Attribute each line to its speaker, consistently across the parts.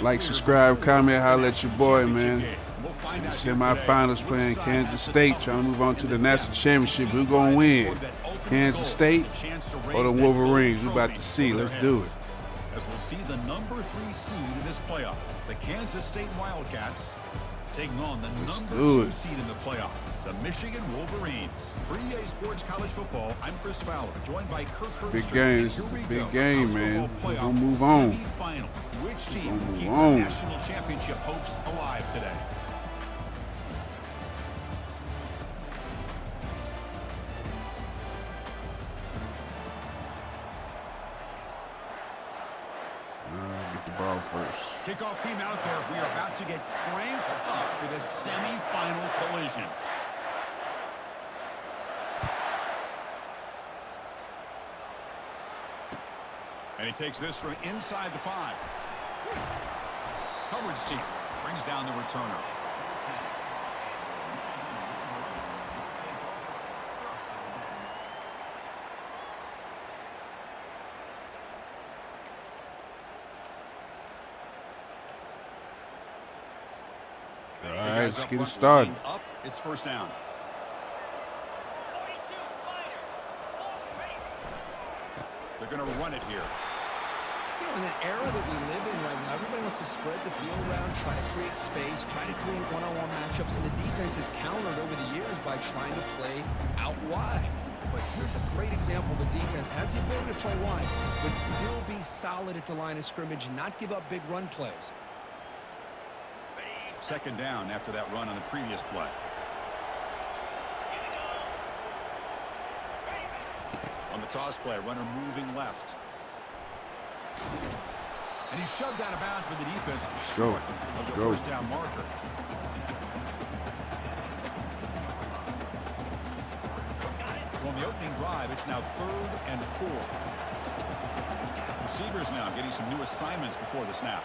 Speaker 1: Like, subscribe, comment, holla at your boy, man. The semifinals playing Kansas State, trying to move on to the national championship. Who's going to win? Kansas State or the Wolverines? We're about to see. Let's do it.
Speaker 2: As we'll see the number 3 seed in this playoff, the Kansas State Wildcats, taking on the number 2 seed in the playoff, the Michigan Wolverines. For EA Sports College Football, I'm Chris Fowler, joined by Kirk.
Speaker 1: Big game. This is a big game, man. We're going to move on.
Speaker 2: Which team will keep their national championship hopes alive today?
Speaker 1: Get the ball first.
Speaker 2: Kickoff team out there. We are about to get cranked up for the semi-final collision. And he takes this from inside the 5. Coverage team brings down the returner.
Speaker 1: All right, let's get it started.
Speaker 2: Up, it's first down. They're going to run it here.
Speaker 3: You know, in an era that we live in right now, everybody wants to spread the field around, try to create space, try to create one-on-one matchups, and the defense is countered over the years by trying to play out wide. But here's a great example. The defense has the ability to play wide, but still be solid at the line of scrimmage and not give up big run plays.
Speaker 2: Second down after that run on the previous play. On the toss play, runner moving left. And he's shoved out of bounds with the defense short of the first down marker. On the opening drive, it's now 3rd and 4. Receivers now getting some new assignments before the snap.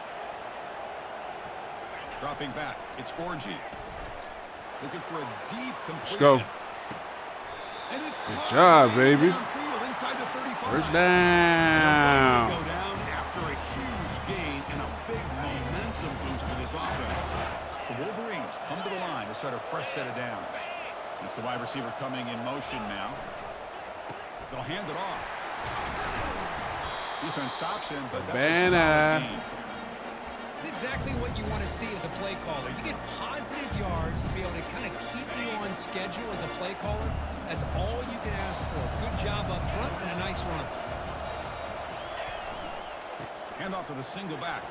Speaker 2: Dropping back, it's Orgy. Looking for a deep completion.
Speaker 1: Let's go.
Speaker 2: And it's
Speaker 1: good job, baby.
Speaker 2: Inside the 35.
Speaker 1: First down.
Speaker 2: Go down after a huge gain and a big momentum boost for this offense. The Wolverines come to the line to start a fresh set of downs. It's the wide receiver coming in motion now. They'll hand it off. Defense stops him, but that's a solid gain.
Speaker 3: It's exactly what you want to see as a play caller. You get positive yards to be able to kind of keep you on schedule as a play caller. That's all you can ask for. Good job up front and a nice run.
Speaker 2: Hand off to the single back.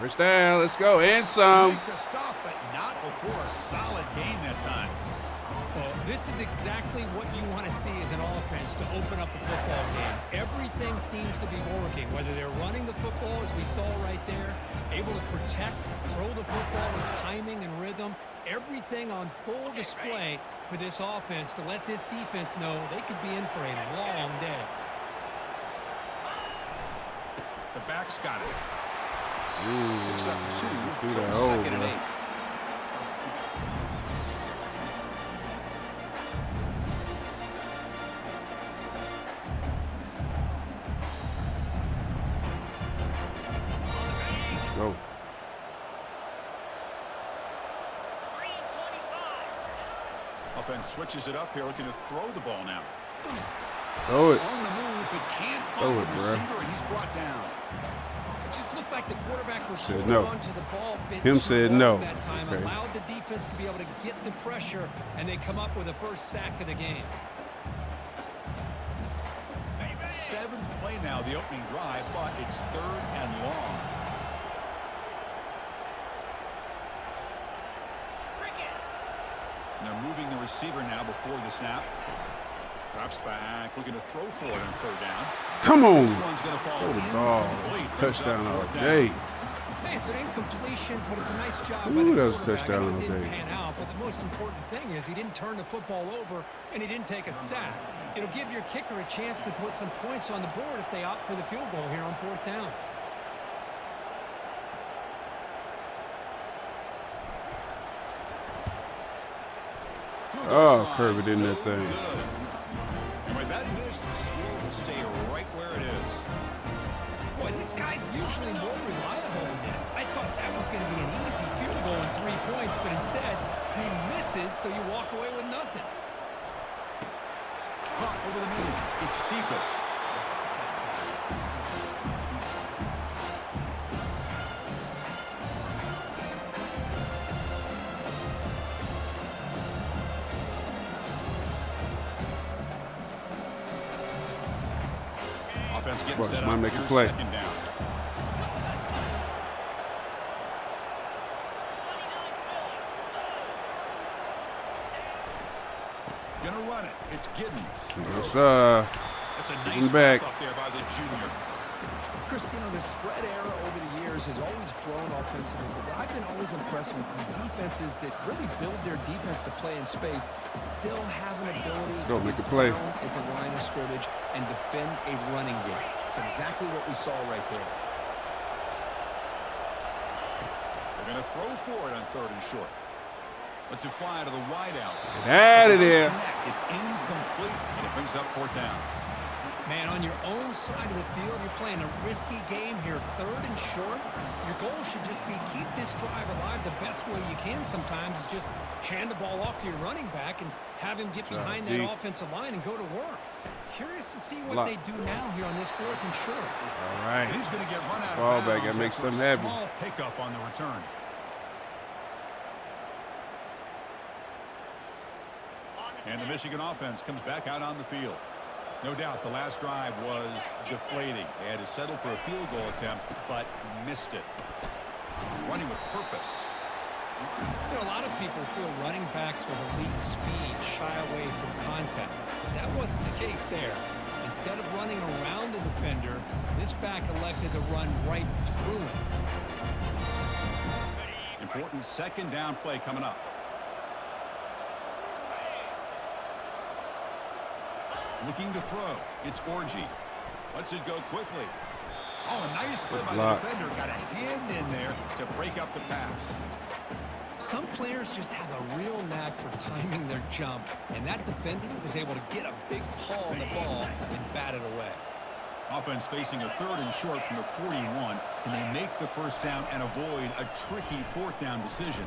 Speaker 1: First down, let's go. And some.
Speaker 2: Make the stop, but not before a solid gain that time.
Speaker 3: Well, this is exactly what you want to see as an offense to open up a football game. Everything seems to be working, whether they're running the football, as we saw right there, able to protect, throw the football with timing and rhythm, everything on full display for this offense to let this defense know they could be in for a long day.
Speaker 2: The back's got it.
Speaker 1: Picks
Speaker 2: up 2, so 2nd and 8.
Speaker 1: Go.
Speaker 2: Offense switches it up here, looking to throw the ball now.
Speaker 1: Throw it.
Speaker 2: On the move, but can't find the receiver, and he's brought down.
Speaker 3: It just looked like the quarterback was
Speaker 1: said
Speaker 3: holding
Speaker 1: no.
Speaker 3: on to the ball.
Speaker 1: Him said no.
Speaker 3: That time
Speaker 1: okay.
Speaker 3: allowed the defense to be able to get the pressure, and they come up with the first sack of the game.
Speaker 2: 7th play now, the opening drive, but it's 3rd and long. And they're moving the receiver now before the snap. Drops back, looking to throw for it on 3rd down.
Speaker 1: Come on.
Speaker 2: This one's going to fall
Speaker 1: throw the ball. Touchdown all day.
Speaker 3: Hey, it's an incompletion, but it's a nice job.
Speaker 1: Ooh, that was a touchdown all
Speaker 3: day. It didn't
Speaker 1: day.
Speaker 3: pan out, but the most important thing is he didn't turn the football over, and he didn't take a sack. It'll give your kicker a chance to put some points on the board if they opt for the field goal here on 4th down.
Speaker 1: Oh, curve it in that thing.
Speaker 2: And with that miss, the score will stay right where it is.
Speaker 3: Boy, this This guy's usually more reliable than this. I thought that was going to be an easy field goal and 3 points, but instead, he misses, so you walk away with nothing.
Speaker 2: Caught over the middle. It's Cephas. Offense getting set up.
Speaker 1: Make a
Speaker 2: Here's
Speaker 1: play.
Speaker 2: second down. Gonna run it. It's Giddens.
Speaker 1: Yes,
Speaker 2: That's a nice
Speaker 1: back.
Speaker 2: up there by the junior.
Speaker 4: Chris, you know, the spread era over the years has always grown offensively, but I've been always impressed with defenses that really build their defense to play in space, still have an ability to
Speaker 1: make
Speaker 4: be
Speaker 1: a play.
Speaker 4: sound at the line of scrimmage and defend a running game. It's exactly what we saw right there.
Speaker 2: They're going to throw for it on 3rd and short. Let's it fly to the wide out.
Speaker 1: Get out of there.
Speaker 2: It's incomplete, and it brings up 4th down.
Speaker 3: Man, on your own side of the field, you're playing a risky game here, 3rd and short. Your goal should just be keep this drive alive the best way you can sometimes is just hand the ball off to your running back and have him get behind that offensive line and go to work. Curious to see what they do now here on this 4th and short.
Speaker 1: All right.
Speaker 2: And he's going to get run out of
Speaker 1: Ball back.
Speaker 2: bounds
Speaker 1: That makes
Speaker 2: after a
Speaker 1: something happen.
Speaker 2: small pickup on the return. And the Michigan offense comes back out on the field. No doubt the last drive was deflating. They had to settle for a field goal attempt, but missed it. Running with purpose.
Speaker 3: You know, a lot of people feel running backs with elite speed shy away from contact. But that wasn't the case there. Instead of running around the defender, this back elected to run right through him.
Speaker 2: Important 2nd down play coming up. Looking to throw. It's Orji. Lets it go quickly. Oh, a nice play by the defender. Got a hand in there to break up the pass.
Speaker 3: Some players just have a real knack for timing their jump, and that defender was able to get a big paw on the ball and bat it away.
Speaker 2: Offense facing a 3rd and short from the 41. Can they make the 1st down and avoid a tricky 4th down decision?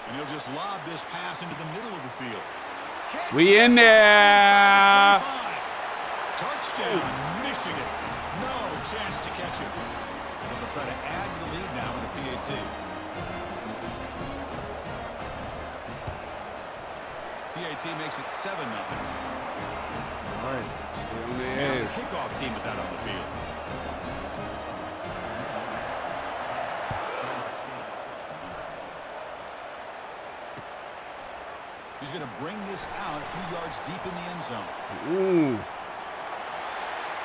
Speaker 2: And he'll just lob this pass into the middle of the field.
Speaker 1: We in there.
Speaker 2: Touchdown, Michigan. No chance to catch it. They'll try to add to the lead now with the PAT. PAT makes it 7-0.
Speaker 1: All right. Stay on the
Speaker 2: Now
Speaker 1: edge.
Speaker 2: the kickoff team is out on the field. He's going to bring this out a few yards deep in the end zone.
Speaker 1: Ooh.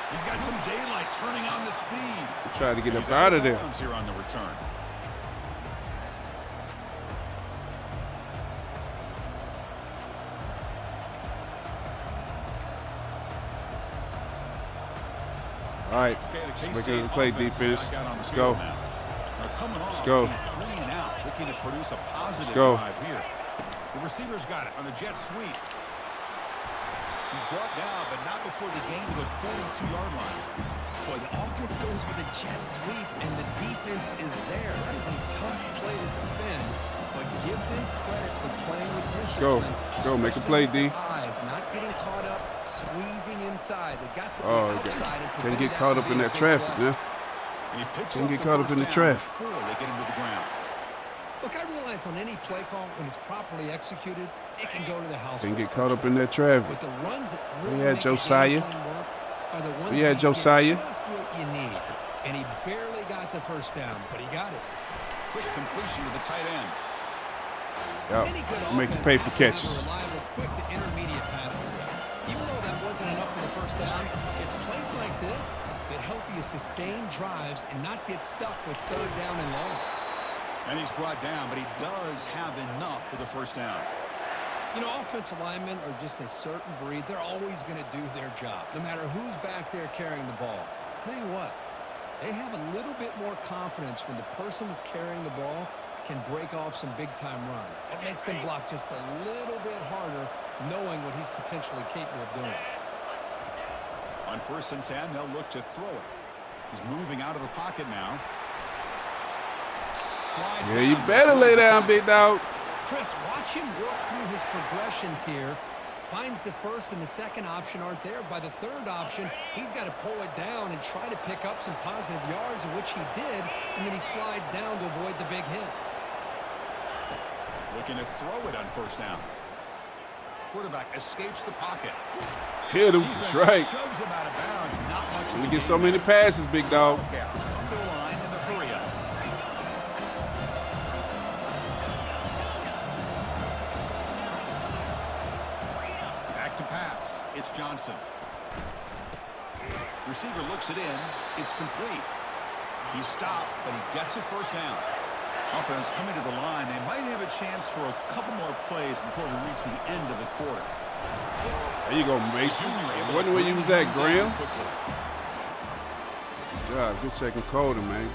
Speaker 2: He's got some daylight turning on the speed.
Speaker 1: Try to get up out of there.
Speaker 2: Here on the return.
Speaker 1: All right. Let's make it play defense. Let's go. Let's go.
Speaker 2: 3 and out, looking to produce a positive drive here. The receiver's got it on the jet sweep. He's brought down, but not before the gain to the 42-yard line.
Speaker 4: Boy, the offense goes with a jet sweep, and the defense is there. That is a tough play to defend, but give them credit for playing with discipline.
Speaker 1: Let's go. Make a play, D.
Speaker 4: Eyes, not getting caught up, squeezing inside. They got to the outside.
Speaker 1: Can't get caught up in that traffic, man.
Speaker 2: And he picks
Speaker 1: Can't
Speaker 2: up
Speaker 1: get
Speaker 2: the
Speaker 1: caught up
Speaker 2: first
Speaker 1: in the
Speaker 2: down
Speaker 1: traffic.
Speaker 2: before they get him to the ground.
Speaker 3: Look, I realize on any play call, when it's properly executed, it can go to the house.
Speaker 1: Can't get caught up in that traffic.
Speaker 3: But the runs that really
Speaker 1: We had
Speaker 3: make
Speaker 1: Josiah.
Speaker 3: a game plan work are the ones
Speaker 1: We had
Speaker 3: that
Speaker 1: Josiah.
Speaker 3: get just what you need. And he barely got the 1st down, but he got it.
Speaker 2: Quick completion to the tight end.
Speaker 3: Any good
Speaker 1: Make you
Speaker 3: offense
Speaker 1: pay for
Speaker 3: has to have
Speaker 1: catches.
Speaker 3: a reliable, quick to intermediate passing game. Even though that wasn't enough for the 1st down, it's plays like this that help you sustain drives and not get stuck with 3rd down and long.
Speaker 2: And he's brought down, but he does have enough for the 1st down.
Speaker 3: You know, offensive linemen are just a certain breed. They're always going to do their job, no matter who's back there carrying the ball. I'll tell you what, they have a little bit more confidence when the person that's carrying the ball can break off some big-time runs. That makes them block just a little bit harder, knowing what he's potentially capable of doing.
Speaker 2: On 1st and 10, they'll look to throw it. He's moving out of the pocket now. Slides
Speaker 1: Yeah, you
Speaker 2: down.
Speaker 1: better lay down, big dog.
Speaker 4: Chris, watch him work through his progressions here. Finds the first and the second option aren't there. By the third option, he's got to pull it down and try to pick up some positive yards, of which he did, and then he slides down to avoid the big hit.
Speaker 2: Looking to throw it on first down. Quarterback escapes the pocket.
Speaker 1: Hit him. That's right.
Speaker 2: Shoves him out of bounds. Not much of
Speaker 1: We
Speaker 2: a
Speaker 1: get so
Speaker 2: gain
Speaker 1: many
Speaker 2: there.
Speaker 1: passes, big dog.
Speaker 2: Wildcats come to the line in the hurry up. Back to pass. It's Johnson. Receiver looks it in. It's complete. He stopped, but he gets a first down. Offense coming to the line. They might have a chance for a couple more plays before we reach the end of the quarter.
Speaker 1: There you go, Mason. Wasn't where you was at, Graham. Good job. Good second quarter, man.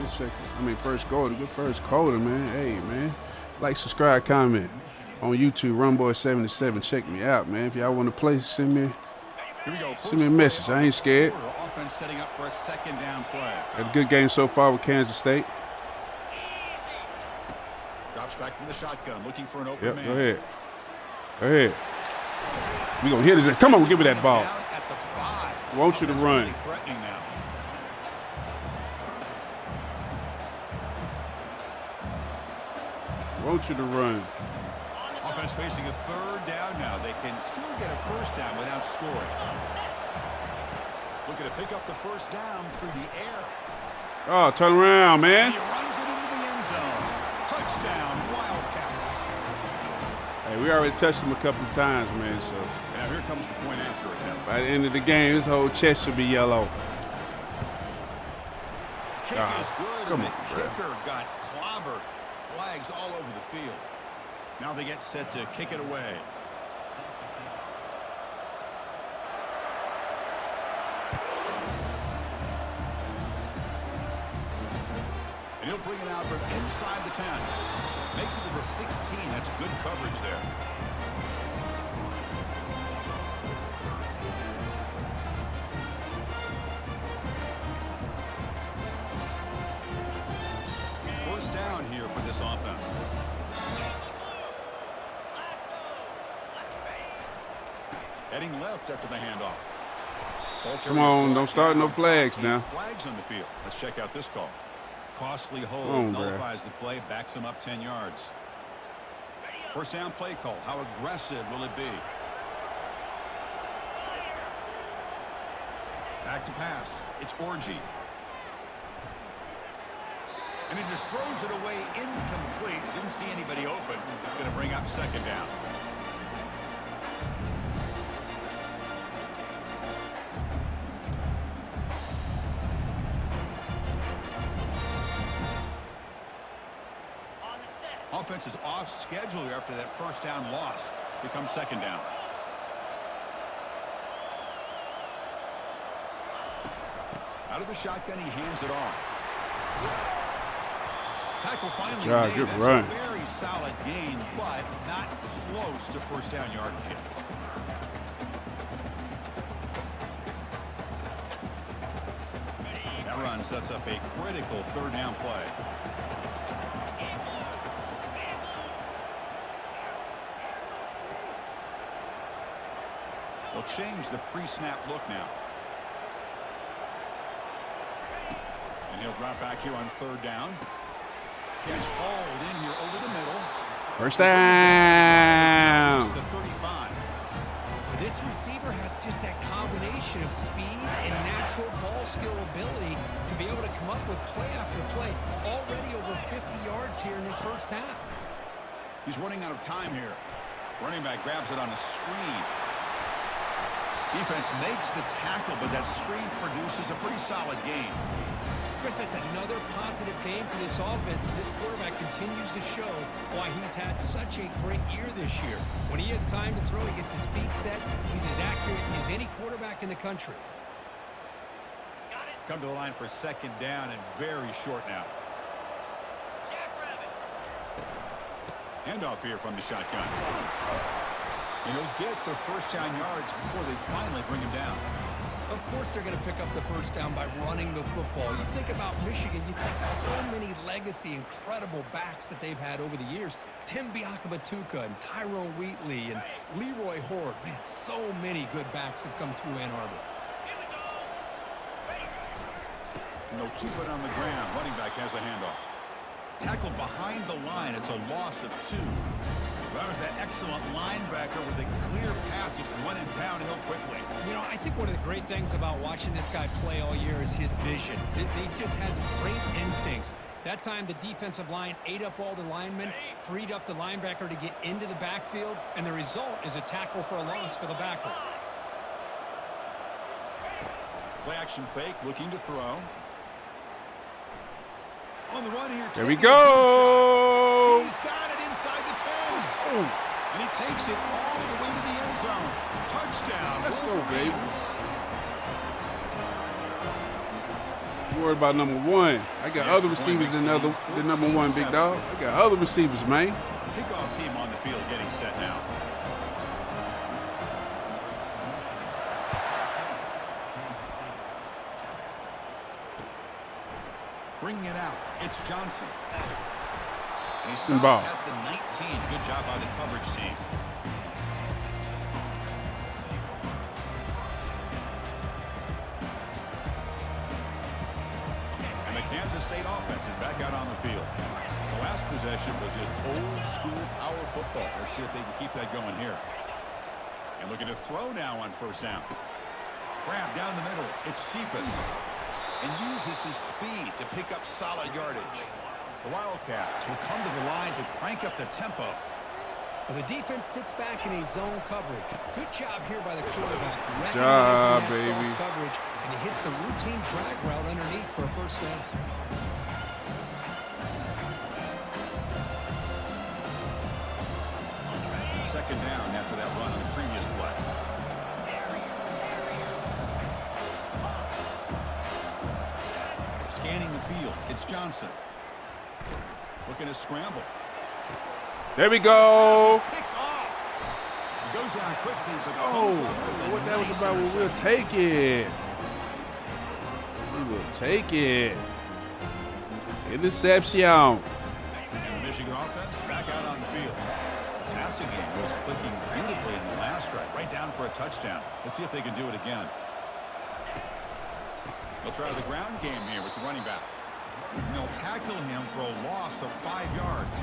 Speaker 1: First quarter. Good first quarter, man. Hey, man. Like, subscribe, comment on YouTube. runboy77. Check me out, man. If y'all want to play, send me
Speaker 2: Here we go.
Speaker 1: Send me a message. I ain't scared.
Speaker 2: Offense setting up for a second down play.
Speaker 1: Had a good game so far with Kansas State.
Speaker 2: Drops back from the shotgun, looking for an open man.
Speaker 1: Go ahead. Go ahead. We gonna hit his ass. Come on, give me that ball.
Speaker 2: Down at the 5.
Speaker 1: Want you to
Speaker 2: Offense
Speaker 1: run.
Speaker 2: really threatening now.
Speaker 1: Want you to run.
Speaker 2: Offense facing a third down now. They can still get a first down without scoring. Looking to pick up the first down through the air.
Speaker 1: Oh, turn around,
Speaker 2: He
Speaker 1: man.
Speaker 2: runs it into the end zone. Touchdown, Wildcats.
Speaker 1: Hey, we already touched him a couple of times, man. So
Speaker 2: Now here comes the point after attempt.
Speaker 1: by the end of the game, his whole chest should be yellow.
Speaker 2: Kick
Speaker 1: Ah,
Speaker 2: is good,
Speaker 1: come
Speaker 2: and
Speaker 1: on,
Speaker 2: the
Speaker 1: bro.
Speaker 2: kicker got clobbered. Flags all over the field. Now they get set to kick it away. And he'll bring it out from inside the 10. Makes it to the 16. That's good coverage there. First down here for this offense. Heading left after the handoff.
Speaker 1: Come on, don't start no flags now.
Speaker 2: Flags on the field. Let's check out this call. Costly hold
Speaker 1: Come on,
Speaker 2: nullifies the play, backs him up 10 yards. First down play call. How aggressive will it be? Back to pass. It's Orgy. And he just throws it away incomplete. Didn't see anybody open. Going to bring up second down. Offense is off schedule after that first down loss. Becomes second down. Out of the shotgun, he hands it off. Tackle finally made.
Speaker 1: Good
Speaker 2: That's
Speaker 1: run.
Speaker 2: a very solid gain, but not close to first down yardage yet. That run sets up a critical third down play. They'll change the pre-snap look now. And he'll drop back here on third down. Catch hauled in here over the middle.
Speaker 1: First down.
Speaker 2: The 35.
Speaker 4: This receiver has just that combination of speed and natural ball skill ability to be able to come up with play after play. Already over 50 yards here in this first half.
Speaker 2: He's running out of time here. Running back grabs it on a screen. Defense makes the tackle, but that screen produces a pretty solid gain.
Speaker 4: Chris, that's another positive game for this offense. This quarterback continues to show why he's had such a great year this year. When he has time to throw, he gets his feet set. He's as accurate as any quarterback in the country.
Speaker 2: Come to the line for second down and very short now. Handoff here from the shotgun. And he'll get the first down yards before they finally bring him down.
Speaker 4: Of course they're going to pick up the first down by running the football. You think about Michigan, you think so many legacy, incredible backs that they've had over the years. Tim Biakabatuka and Tyrone Wheatley and Leroy Horde. Man, so many good backs have come through Ann Arbor.
Speaker 2: And they'll keep it on the ground. Running back has the handoff. Tackled behind the line. It's a loss of 2. That was that excellent linebacker with a clear path, just running downhill quickly.
Speaker 3: You know, I think one of the great things about watching this guy play all year is his vision. He just has great instincts. That time, the defensive line ate up all the linemen, freed up the linebacker to get into the backfield, and the result is a tackle for a loss for the backer.
Speaker 2: Play action fake, looking to throw. On the run here.
Speaker 1: There we go.
Speaker 2: He's got it inside the 10. And he takes it all the way to the end zone. Touchdown.
Speaker 1: Let's go, baby. Don't worry about number 1. I got other receivers than number 1, big dog. I got other receivers, man.
Speaker 2: Kickoff team on the field getting set now. Bringing it out. It's Johnson. And he stopped at the 19. Good job by the coverage team. And the Kansas State offense is back out on the field. The last possession was just old school power football. Let's see if they can keep that going here. And looking to throw now on first down. Grab down the middle. It's Cephas. And uses his speed to pick up solid yardage. The Wildcats will come to the line to crank up the tempo.
Speaker 4: Well, the defense sits back in a zone coverage. Good job here by the quarterback.
Speaker 1: Good job,
Speaker 4: Recognizing that
Speaker 1: baby.
Speaker 4: soft coverage, and he hits the routine drag route underneath for a first down.
Speaker 2: Second down after that run on the previous play. Scanning the field, it's Johnson. Looking to scramble.
Speaker 1: There we go.
Speaker 2: Picked off. He goes down quickly.
Speaker 1: Oh, what that was about, we'll take it. We will take it. Interception.
Speaker 2: And the Michigan offense back out on the field. The passing game was clicking beautifully in the last drive. Right down for a touchdown. Let's see if they can do it again. They'll try the ground game here with the running back. And they'll tackle him for a loss of 5 yards.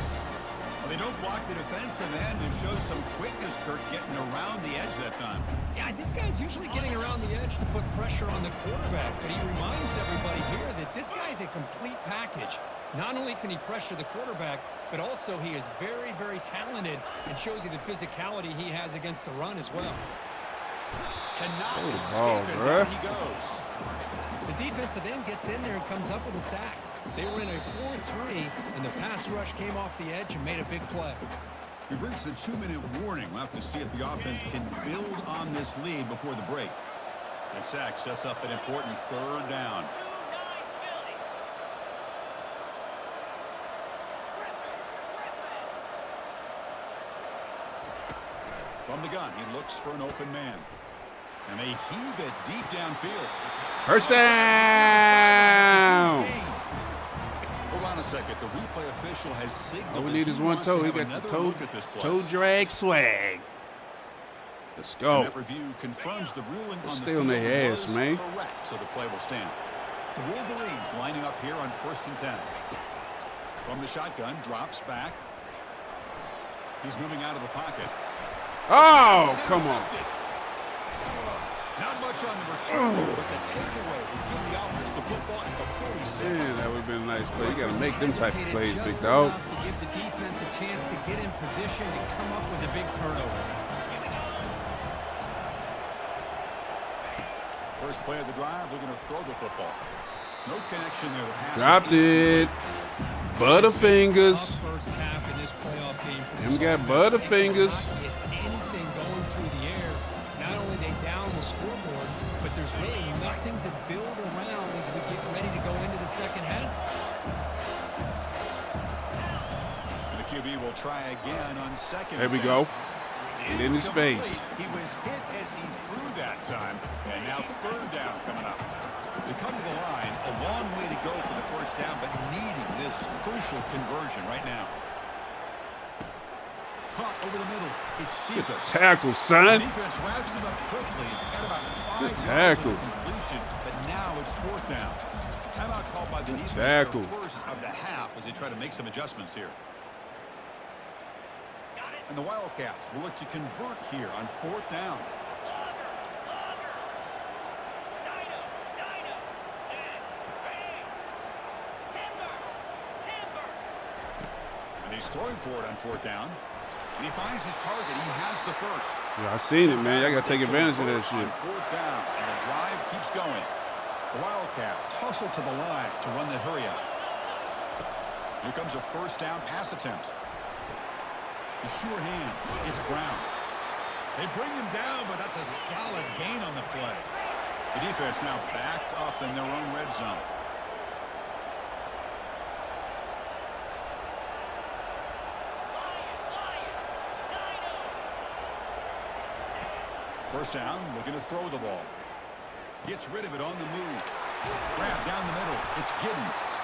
Speaker 2: Well, they don't block the defensive end and show some quickness, Kirk, getting around the edge that time.
Speaker 3: Yeah, this guy's usually getting around the edge to put pressure on the quarterback, but he reminds everybody here that this guy's a complete package. Not only can he pressure the quarterback, but also he is very, very talented and shows you the physicality he has against the run as well.
Speaker 2: Cannot escape it. Down he goes.
Speaker 4: The defensive end gets in there and comes up with a sack. They were in a 4-3, and the pass rush came off the edge and made a big play.
Speaker 2: We've reached the 2-minute warning. We'll have to see if the offense can build on this lead before the break. That sack sets up an important third down. From the gun, he looks for an open man. And they heave it deep downfield.
Speaker 1: First down.
Speaker 2: Hold on a second. The replay official has signaled.
Speaker 1: All we need is one toe. He got the toe drag swag. Let's go.
Speaker 2: And that review confirms the ruling on the
Speaker 1: Stay
Speaker 2: field
Speaker 1: on their ass,
Speaker 2: was
Speaker 1: man.
Speaker 2: correct, so the play will stand. The Wolverines lining up here on 1st and 10. From the shotgun, drops back. He's moving out of the pocket.
Speaker 1: Oh, come on.
Speaker 2: Not much on the return, but the takeaway will give the offense the football at the 46.
Speaker 1: Man, that would have been a nice play. You got to make them type of plays,
Speaker 4: Just
Speaker 1: big dog.
Speaker 4: enough to give the defense a chance to get in position and come up with a big turnover.
Speaker 2: First play of the drive, they're going to throw the football. No connection there. The pass
Speaker 1: Dropped it. Butterfingers.
Speaker 4: First half in this playoff game for
Speaker 1: And we got Butterfingers.
Speaker 4: Anything going through the air. Not only they down the scoreboard, but there's really nothing to build around as we get ready to go into the second half.
Speaker 2: And the QB will try again on second.
Speaker 1: There we go. Get in his face.
Speaker 2: He was hit as he threw that time. And now third down coming up. They come to the line, a long way to go for the first down, but needing this crucial conversion right now. Caught over the middle. It's Cephas.
Speaker 1: Good tackle, son.
Speaker 2: The defense wraps him up quickly at about 5
Speaker 1: Good
Speaker 2: yards
Speaker 1: tackle.
Speaker 2: of completion, but now it's fourth down. Timeout called by the defense
Speaker 1: tackle.
Speaker 2: for first of the half as they try to make some adjustments here. And the Wildcats will look to convert here on fourth down. And he's throwing for it on fourth down. And he finds his target. He has the first.
Speaker 1: Yeah, I seen it, man. Y'all got to take advantage of that shit.
Speaker 2: On fourth down, and the drive keeps going. The Wildcats hustle to the line to run the hurry up. Here comes a first down pass attempt. The sure hands. It's Brown. They bring him down, but that's a solid gain on the play. The defense now backed up in their own red zone. First down, looking to throw the ball. Gets rid of it on the move. Grab down the middle. It's Giddens.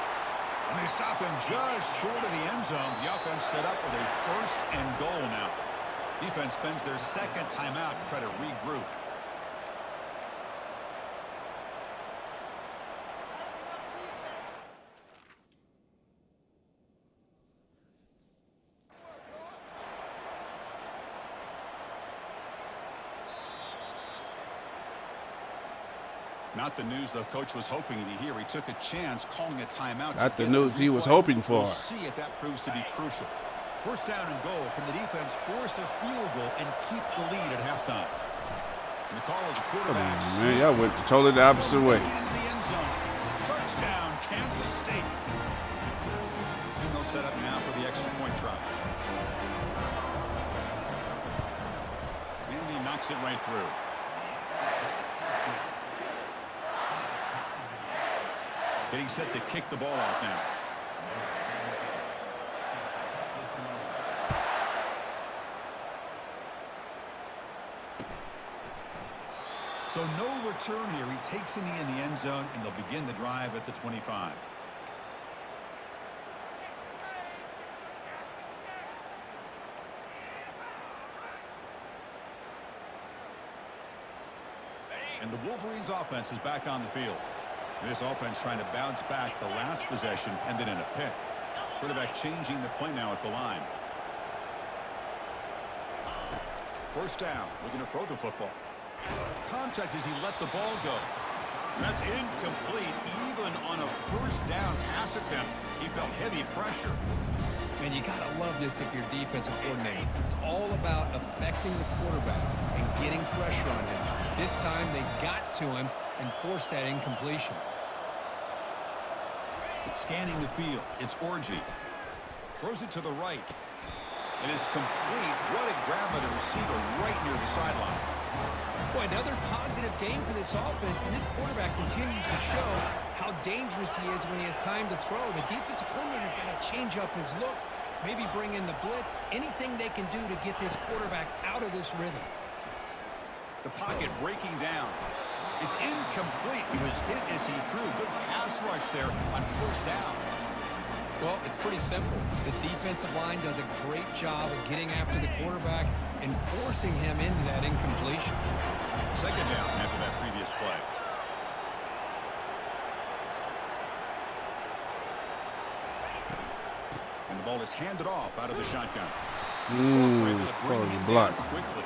Speaker 2: And they stop him just short of the end zone. The offense set up with a first and goal now. Defense spends their second timeout to try to regroup. Not the news the coach was hoping to hear. He took a chance calling a timeout.
Speaker 1: Not the news he was hoping for.
Speaker 2: We'll see if that proves to be crucial. First down and goal. Can the defense force a field goal and keep the lead at halftime? And the call is a quarterback.
Speaker 1: Come on, man. Y'all went totally the opposite way.
Speaker 2: Into the end zone. Touchdown, Kansas State. And they'll set up now for the extra point try. And he knocks it right through. Getting set to kick the ball off now. So no return here. He takes a knee in the end zone, and they'll begin the drive at the 25. And the Wolverines' offense is back on the field. This offense trying to bounce back the last possession, and then in a pick. Quarterback changing the play now at the line. First down, looking to throw the football. Contact as he let the ball go. That's incomplete. Even on a first down pass attempt, he felt heavy pressure.
Speaker 4: And you got to love this if you're defensive coordinator. It's all about affecting the quarterback and getting pressure on him. This time they got to him and forced that incompletion.
Speaker 2: Scanning the field, it's Orgy. Throws it to the right. It is complete. What a grab by the receiver right near the sideline.
Speaker 4: Boy, another positive game for this offense, and this quarterback continues to show how dangerous he is when he has time to throw. The defensive coordinator's got to change up his looks, maybe bring in the blitz, anything they can do to get this quarterback out of this rhythm.
Speaker 2: The pocket breaking down. It's incomplete. He was hit as he threw. Good pass rush there on first down.
Speaker 4: Well, it's pretty simple. The defensive line does a great job of getting after the quarterback and forcing him into that incompletion.
Speaker 2: Second down after that previous play. And the ball is handed off out of the shotgun.
Speaker 1: Block.
Speaker 2: Quickly.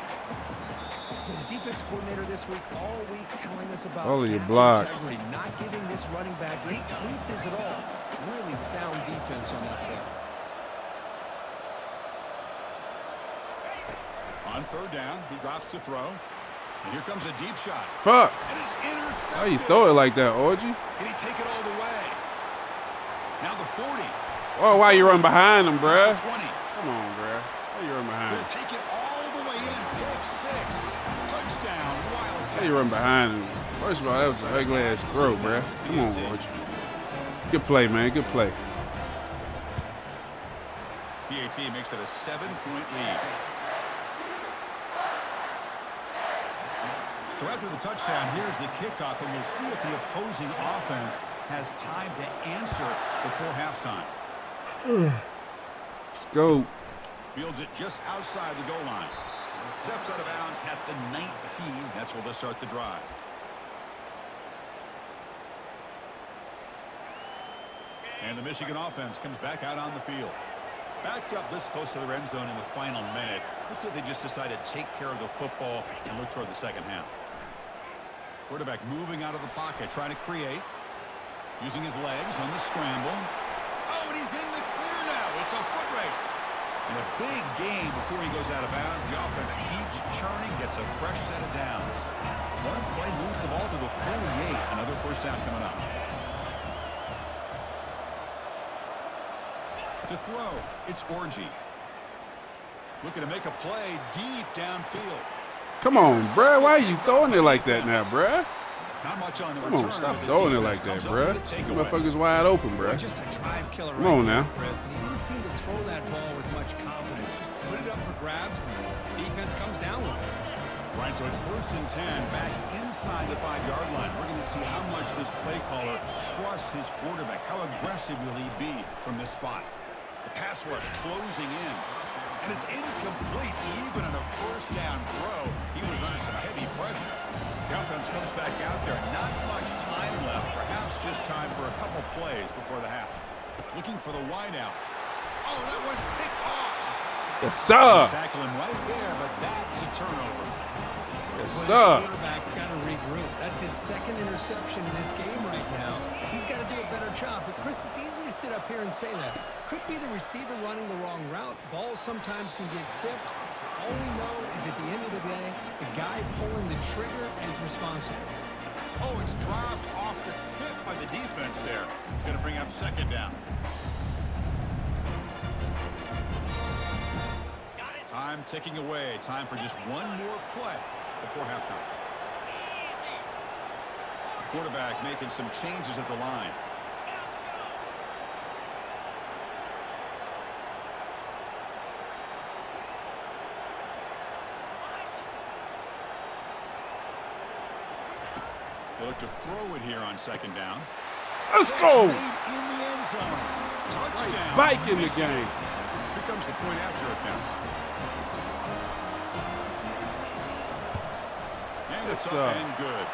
Speaker 4: The defense coordinator this week, all week, telling us about
Speaker 1: integrity,
Speaker 4: not giving this running back any creases at all. Really sound defense on that play.
Speaker 2: On third down, he drops to throw. And here comes a deep shot.
Speaker 1: Fuck.
Speaker 2: And it's intercepted.
Speaker 1: How you throw it like that, Orgy?
Speaker 2: Can he take it all the way? Now the 40.
Speaker 1: Oh, why you run behind him, bruh?
Speaker 2: 20.
Speaker 1: Come on, bruh. Why you run behind
Speaker 2: He'll
Speaker 1: him?
Speaker 2: take it all the way in. Pick six. Touchdown, Wildcats.
Speaker 1: How you run behind him? First of all, that was an ugly-ass throw, bruh. Come on, Orgy. Good play, man. Good play.
Speaker 2: PAT makes it a 7-point lead. So after the touchdown, here's the kickoff, and we'll see if the opposing offense has time to answer before halftime.
Speaker 1: Let's go.
Speaker 2: Fields it just outside the goal line. Steps out of bounds at the 19. That's where they'll start the drive. And the Michigan offense comes back out on the field. Backed up this close to the red zone in the final minute. Let's see if they just decide to take care of the football and look toward the second half. Quarterback moving out of the pocket, trying to create. Using his legs on the scramble. Oh, and he's in the clear now. It's a foot race. And a big gain before he goes out of bounds. The offense keeps churning, gets a fresh set of downs. One play, moves the ball to the 48. Another first down coming up. To throw, it's Orgy. Looking to make a play deep downfield.
Speaker 1: Come on, bruh. Why are you throwing it like that now, bruh?
Speaker 2: Not much on the
Speaker 1: Come
Speaker 2: return.
Speaker 1: on, stop throwing it like that, bruh. Motherfucker's wide open, bruh.
Speaker 4: Just a drive killer.
Speaker 1: Come on now.
Speaker 4: Chris, and he didn't seem to throw that ball with much confidence. Just put it up for grabs, and the defense comes down with it.
Speaker 2: Right, so it's 1st and 10, back inside the 5-yard line. We're going to see how much this play caller trusts his quarterback. How aggressive will he be from this spot? The pass rush closing in. And it's incomplete, even in a first down throw. He was under some heavy pressure. The offense comes back out there. Not much time left. Perhaps just time for a couple plays before the half. Looking for the wideout. Oh, that one's picked off.
Speaker 1: Yes, sir.
Speaker 2: Tackle him right there, but that's a turnover.
Speaker 1: Yes,
Speaker 4: Well,
Speaker 1: sir.
Speaker 4: his quarterback's got to regroup. That's his second interception in this game right now. He's got to do a better job. But, Chris, it's easy to sit up here and say that. Could be the receiver running the wrong route. Balls sometimes can get tipped. All we know is at the end of the day, the guy pulling the trigger is responsible.
Speaker 2: Oh, it's dropped off the tip by the defense there. It's going to bring up second down. Time ticking away. Time for just one more play before halftime. The quarterback making some changes at the line. They look to throw it here on second down.
Speaker 1: Let's go.
Speaker 2: Made in the end zone. Touchdown.
Speaker 1: Bike in the game.
Speaker 2: Here comes the point after attempt. And it's up and good.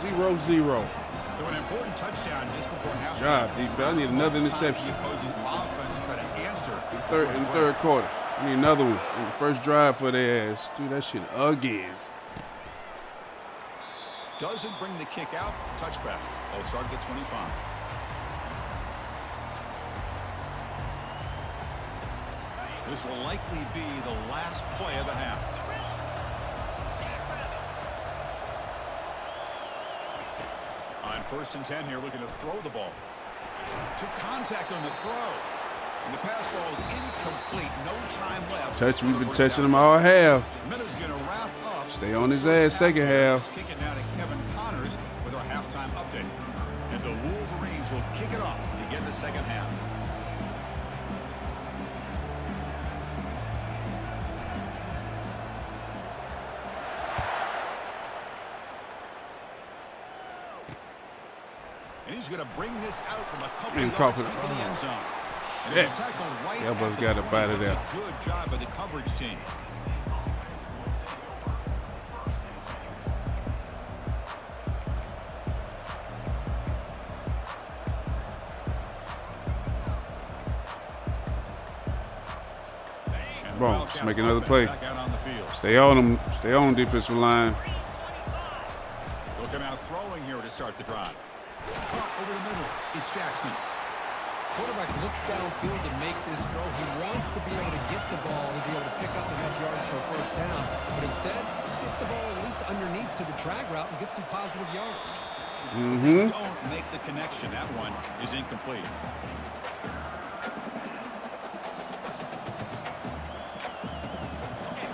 Speaker 1: 0-0.
Speaker 2: So an important touchdown just before halftime.
Speaker 1: Job, defense. I need another interception.
Speaker 2: The opposing offense to try to answer
Speaker 1: In the third quarter. I need another one. On the first drive for their ass. Do that shit again.
Speaker 2: Doesn't bring the kick out. Touchback. They'll start at the 25. This will likely be the last play of the half. On 1st and 10 here, looking to throw the ball. Took contact on the throw. And the pass ball is incomplete. No time left.
Speaker 1: We've been touching him all half.
Speaker 2: Minuta's going to wrap up.
Speaker 1: Stay on his ass second half.
Speaker 2: Kick it now to Kevin Connors with our halftime update. And the Wolverines will kick it off to begin the second half. And he's going to bring this out from a couple of yards deep in the end zone. And
Speaker 1: Yeah.
Speaker 2: tackle right
Speaker 1: Elbow's
Speaker 2: at the
Speaker 1: got to
Speaker 2: 20.
Speaker 1: bite it
Speaker 2: That's
Speaker 1: out.
Speaker 2: a good job by the coverage team.
Speaker 1: Boom. Let's make another play.
Speaker 2: Back out on the field.
Speaker 1: Stay on them. Stay on defensive line.
Speaker 2: They'll come out throwing here to start the drive. Caught over the middle. It's Jackson.
Speaker 4: Quarterback looks downfield to make this throw. He wants to be able to get the ball to be able to pick up enough yards for a first down. But instead, gets the ball at least underneath to the drag route and gets some positive yards.
Speaker 1: Mm-hmm.
Speaker 2: Don't make the connection. That one is incomplete.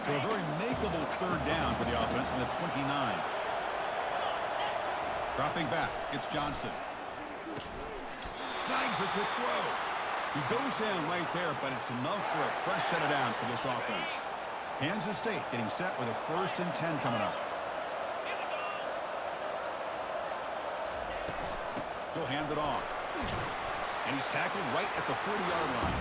Speaker 2: So a very makeable third down for the offense from the 29. Dropping back, it's Johnson. Snags a quick throw. He goes down right there, but it's enough for a fresh set of downs for this offense. Kansas State getting set with a 1st and 10 coming up. He'll hand it off. And he's tackled right at the 40-yard line.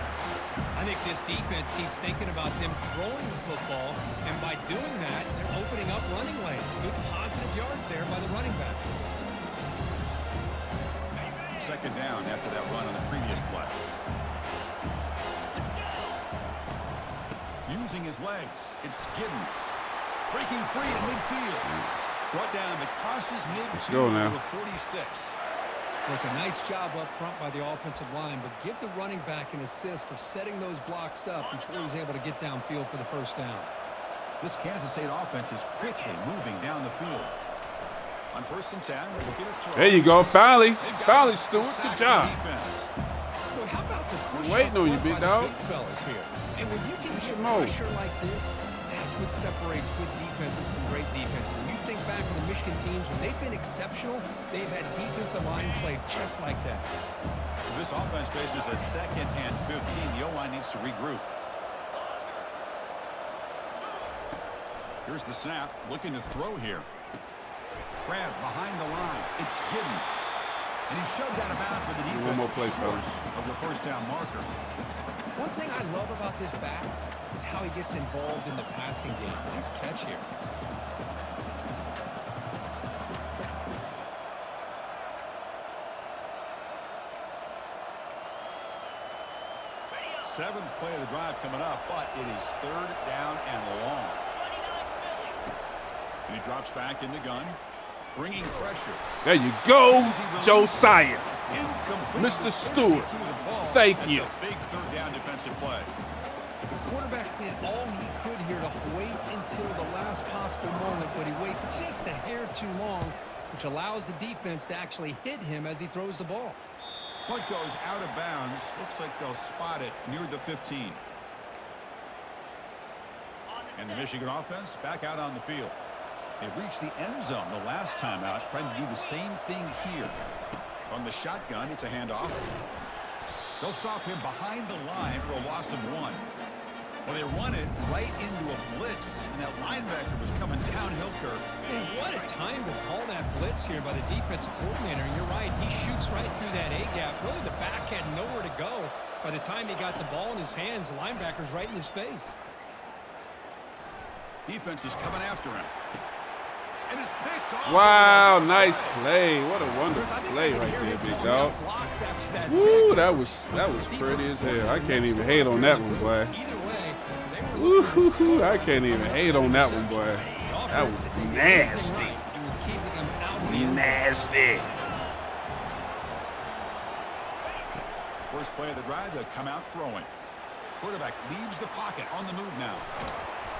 Speaker 3: I think this defense keeps thinking about them throwing the football, and by doing that, they're opening up running lanes. Good positive yards there by the running back.
Speaker 2: 2nd down after that run on the previous play. Using his legs, it's Giddens. Breaking free in midfield. Brought down, but crosses midfield to the 46.
Speaker 4: There's a nice job up front by the offensive line, but give the running back an assist for setting those blocks up before he's able to get downfield for the 1st down.
Speaker 2: This Kansas State offense is quickly moving down the field. On 1st and 10, we're looking to throw.
Speaker 1: There you go. Finally, Stewart. Good job.
Speaker 4: Well, how about the push
Speaker 1: waiting on you, big dog.
Speaker 4: Big fellas here. And when you can get
Speaker 1: more
Speaker 4: pressure like this, that's what separates good defenses from great defenses. When you think back to the Michigan teams, when they've been exceptional, they've had defensive line play just like that.
Speaker 2: This offense faces a 2nd and 15. The O-line needs to regroup. Here's the snap. Looking to throw here. Grab behind the line. It's Giddens. And he's shoved out of bounds with the defense.
Speaker 1: One more play, fellas.
Speaker 2: Of the 1st down marker.
Speaker 4: One thing I love about this back is how he gets involved in the passing game. Nice catch here.
Speaker 2: Seventh play of the drive coming up, but it is 3rd down and long. And he drops back in the gun, bringing pressure.
Speaker 1: There you go, Josiah.
Speaker 2: Incomplete.
Speaker 1: Mr. Stewart, thank you.
Speaker 2: That's a big 3rd down defensive play.
Speaker 4: The quarterback did all he could here to wait until the last possible moment, but he waits just a hair too long, which allows the defense to actually hit him as he throws the ball.
Speaker 2: Punt goes out of bounds. Looks like they'll spot it near the 15. And the Michigan offense back out on the field. They reached the end zone the last time out, trying to do the same thing here. From the shotgun, it's a handoff. They'll stop him behind the line for a loss of 1. Well, they run it right into a blitz, and that linebacker was coming downhill, Kirk.
Speaker 3: And what a time to call that blitz here by the defensive coordinator. And you're right, he shoots right through that A-gap. Really, the back had nowhere to go. By the time he got the ball in his hands, the linebacker's right in his face.
Speaker 2: Defense is coming after him. And it's picked off.
Speaker 1: Wow, nice play. What a wonderful play right there, big dog. Woo, that was pretty as hell. I can't even hate on that one, boy. Woo, I can't even hate on that one, boy. That was nasty. Nasty.
Speaker 2: First play of the drive, they'll come out throwing. Quarterback leaves the pocket on the move now.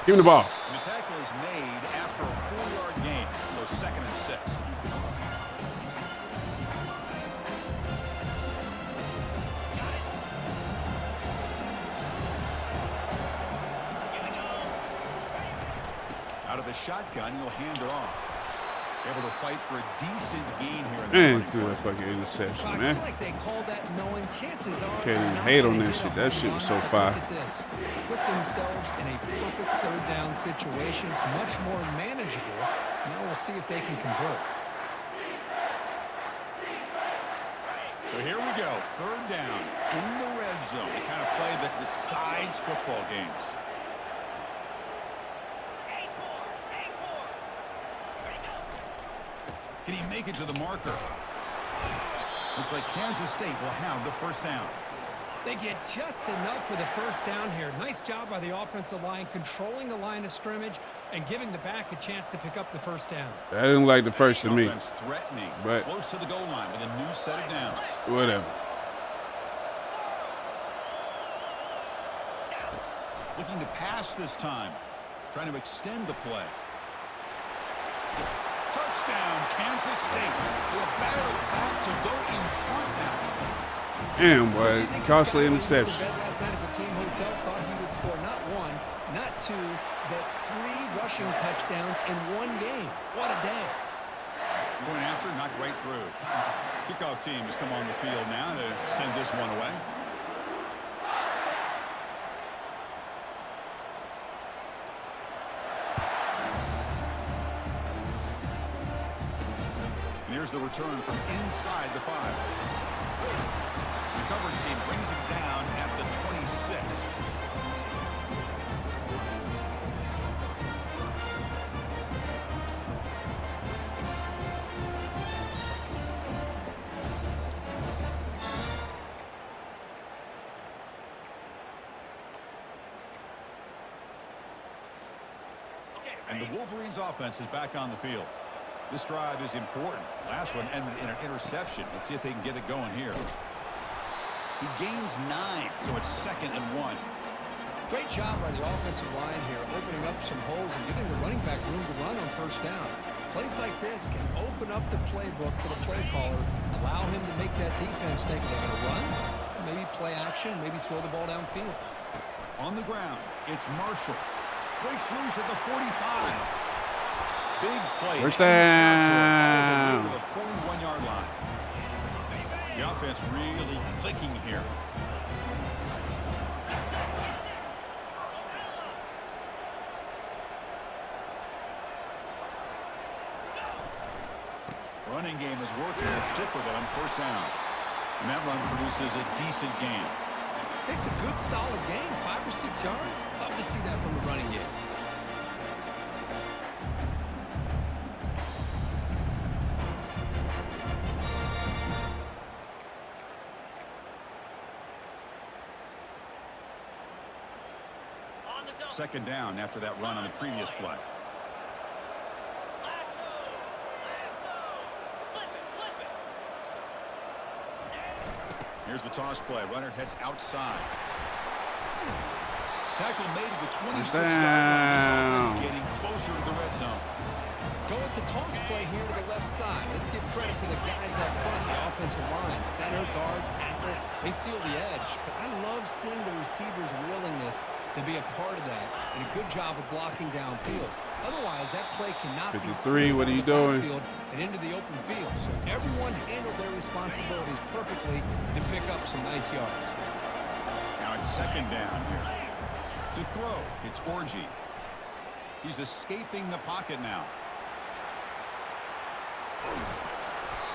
Speaker 1: Give him the ball.
Speaker 2: And the tackle is made after a 4-yard gain, so 2nd and 6. Out of the shotgun, he'll hand it off. Able to fight for a decent gain here.
Speaker 1: And threw that fucking interception,
Speaker 4: I
Speaker 1: man.
Speaker 4: feel like they called that knowing chances are.
Speaker 1: Can't even hate on that shit. That shit was so fire.
Speaker 4: Look at this. Put themselves in a perfect 3rd down situation. It's much more manageable. Now we'll see if they can convert.
Speaker 2: So here we go. 3rd down in the red zone. The kind of play that decides football games. Can he make it to the marker? Looks like Kansas State will have the 1st down.
Speaker 3: They get just enough for the 1st down here. Nice job by the offensive line, controlling the line of scrimmage and giving the back a chance to pick up the 1st down.
Speaker 1: I didn't like the first to me.
Speaker 2: Threatening,
Speaker 1: but
Speaker 2: close to the goal line with a new set of downs.
Speaker 1: Whatever.
Speaker 2: Looking to pass this time. Trying to extend the play. Touchdown, Kansas State. We're back to go in front now.
Speaker 1: Damn, boy. Costly interception.
Speaker 4: Last night at the team hotel, thought he would score not 1, not 2, but 3 rushing touchdowns in 1 game. What a day.
Speaker 2: Going after, knocked right through. Kickoff team has come on the field now to send this one away. Here's the return from inside the 5. The coverage team brings it down at the 26. And the Wolverines offense is back on the field. This drive is important. Last one ended in an interception. Let's see if they can get it going here. He gains 9, so it's 2nd and 1.
Speaker 4: Great job by the offensive line here, opening up some holes and giving the running back room to run on first down. Plays like this can open up the playbook for the play caller, allow him to make that defense think they're going to run, maybe play action, maybe throw the ball downfield.
Speaker 2: On the ground, it's Marshall. Breaks loose at the 45. Big play.
Speaker 1: First down.
Speaker 2: All the way to the 41-yard line. The offense really clicking here. Running game is working. They'll stick with it on first down. And that run produces a decent gain.
Speaker 4: It's a good, solid game, 5 or 6 yards. Love to see that from the running game.
Speaker 2: Second down after that run on the previous play. Here's the toss play. Runner heads outside. Tackle made at the 26-yard line. This offense getting closer to the red zone.
Speaker 4: Go with the toss play here to the left side. Let's give credit to the guys up front, the offensive line, center, guard, tackle. They seal the edge. But I love seeing the receiver's willingness to be a part of that, and a good job of blocking downfield. Otherwise, that play cannot
Speaker 1: 53, what are you doing?
Speaker 4: And into the open field. So everyone handled their responsibilities perfectly to pick up some nice yards.
Speaker 2: Now it's second down here. To throw, it's Orji. He's escaping the pocket now.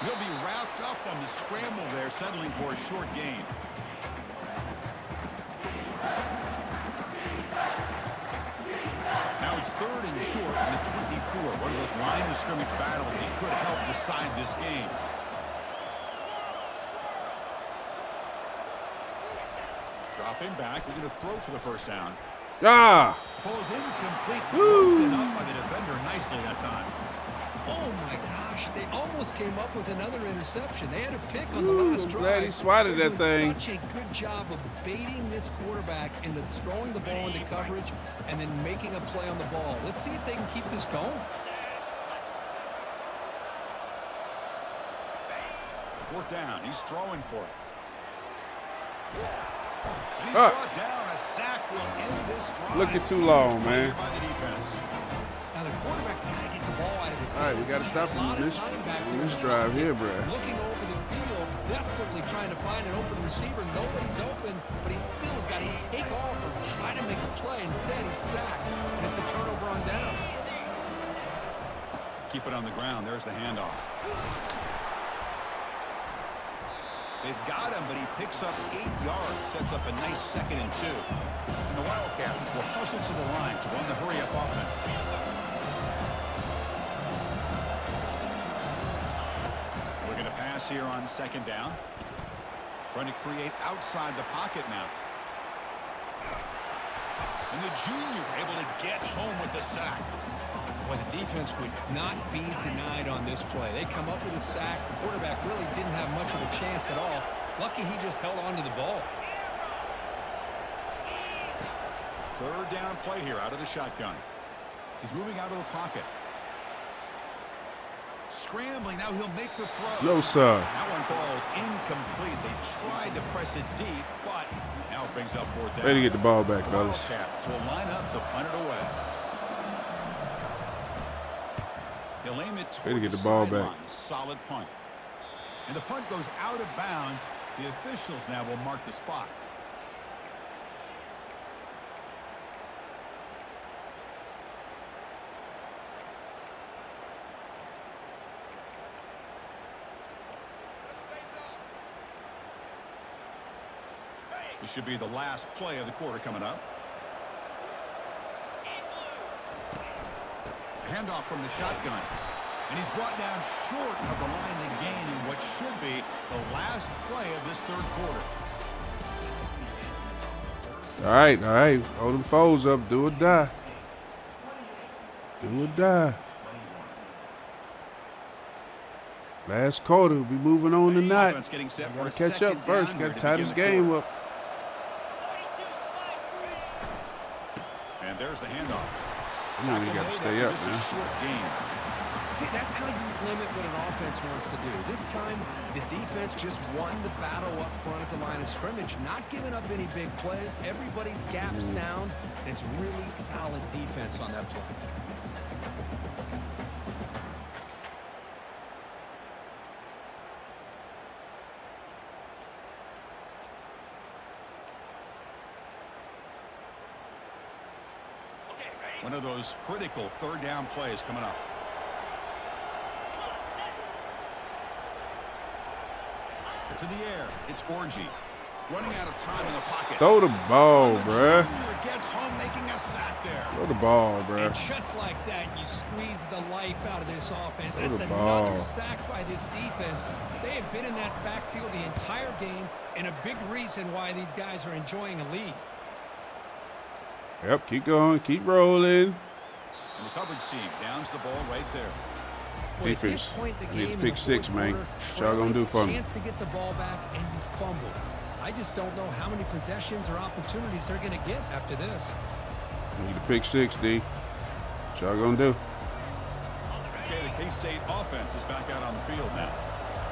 Speaker 2: He'll be wrapped up on the scramble there, settling for a short gain. Now it's 3rd and short on the 24. One of those line of scrimmage battles that could help decide this game. Dropping back, looking to throw for the first down.
Speaker 1: Ah!
Speaker 2: Pulls incomplete. Broken up by the defender nicely that time.
Speaker 4: Oh my gosh, they almost came up with another interception. They had a pick on the last drive.
Speaker 1: Glad he swatted that thing.
Speaker 4: Such a good job of baiting this quarterback into throwing the ball into coverage and then making a play on the ball. Let's see if they can keep this going.
Speaker 2: 4th down, he's throwing for it. And he's brought down. A sack will end this drive.
Speaker 1: Looking too long, man.
Speaker 2: By the defense.
Speaker 4: Now the quarterback's got to get the ball out of his hands.
Speaker 1: All right, we got to stop him in this drive here, bro.
Speaker 4: Looking over the field, desperately trying to find an open receiver. Nobody's open, but he still has got to take off or try to make a play. Instead, he's sacked, and it's a turnover on down.
Speaker 2: Keep it on the ground. There's the handoff. They've got him, but he picks up 8 yards, sets up a nice 2nd and 2. And the Wildcats will hustle to the line to run the hurry-up offense. Looking to pass here on 2nd down. Trying to create outside the pocket now. And the junior able to get home with the sack.
Speaker 4: Well, the defense would not be denied on this play. They come up with a sack. The quarterback really didn't have much of a chance at all. Lucky he just held on to the ball.
Speaker 2: 3rd down play here out of the shotgun. He's moving out of the pocket. Scrambling. Now he'll make the throw.
Speaker 1: No, sir.
Speaker 2: That one falls incomplete. They tried to press it deep, but now it brings up 4th down.
Speaker 1: Way to get the ball back, fellas.
Speaker 2: Wildcats will line up to punt it away. He'll aim it toward
Speaker 1: get
Speaker 2: the
Speaker 1: the ball
Speaker 2: sideline.
Speaker 1: back.
Speaker 2: Solid punt. And the punt goes out of bounds. The officials now will mark the spot. This should be the last play of the quarter coming up. Handoff from the shotgun. And he's brought down short of the line to gain in what should be the last play of this third quarter.
Speaker 1: All right. Hold them foes up. Do or die. Do or die. Last quarter. We moving on tonight. Gotta catch up first. Gotta tie this game up.
Speaker 2: And there's the handoff.
Speaker 1: You know you gotta stay up, man.
Speaker 4: See, that's how you limit what an offense wants to do. This time, the defense just won the battle up front at the line of scrimmage, not giving up any big plays. Everybody's gap sound. And it's really solid defense on that play.
Speaker 2: One of those critical third down plays coming up. To the air, it's Orgy. Running out of time in the pocket.
Speaker 1: Throw the ball, bruh.
Speaker 2: Gets home making a sack there.
Speaker 1: Throw the ball, bruh.
Speaker 3: And just like that, you squeeze the life out of this offense.
Speaker 1: Throw
Speaker 3: That's
Speaker 1: the
Speaker 3: another
Speaker 1: ball.
Speaker 3: sack by this defense. They have been in that backfield the entire game, and a big reason why these guys are enjoying a lead.
Speaker 1: Yep, keep going, keep rolling.
Speaker 2: And the coverage team downs the ball right there.
Speaker 3: Boy, at this
Speaker 1: Defense.
Speaker 3: point in the
Speaker 1: I need
Speaker 3: game,
Speaker 1: to pick
Speaker 3: in the
Speaker 1: six,
Speaker 3: fourth
Speaker 1: man.
Speaker 3: quarter,
Speaker 1: What y'all gonna do for me?
Speaker 3: chance to get the ball back, and you fumble. I just don't know how many possessions or opportunities they're going to get after this.
Speaker 1: Need to pick six, D. What y'all gonna do?
Speaker 2: Okay, the K-State offense is back out on the field now.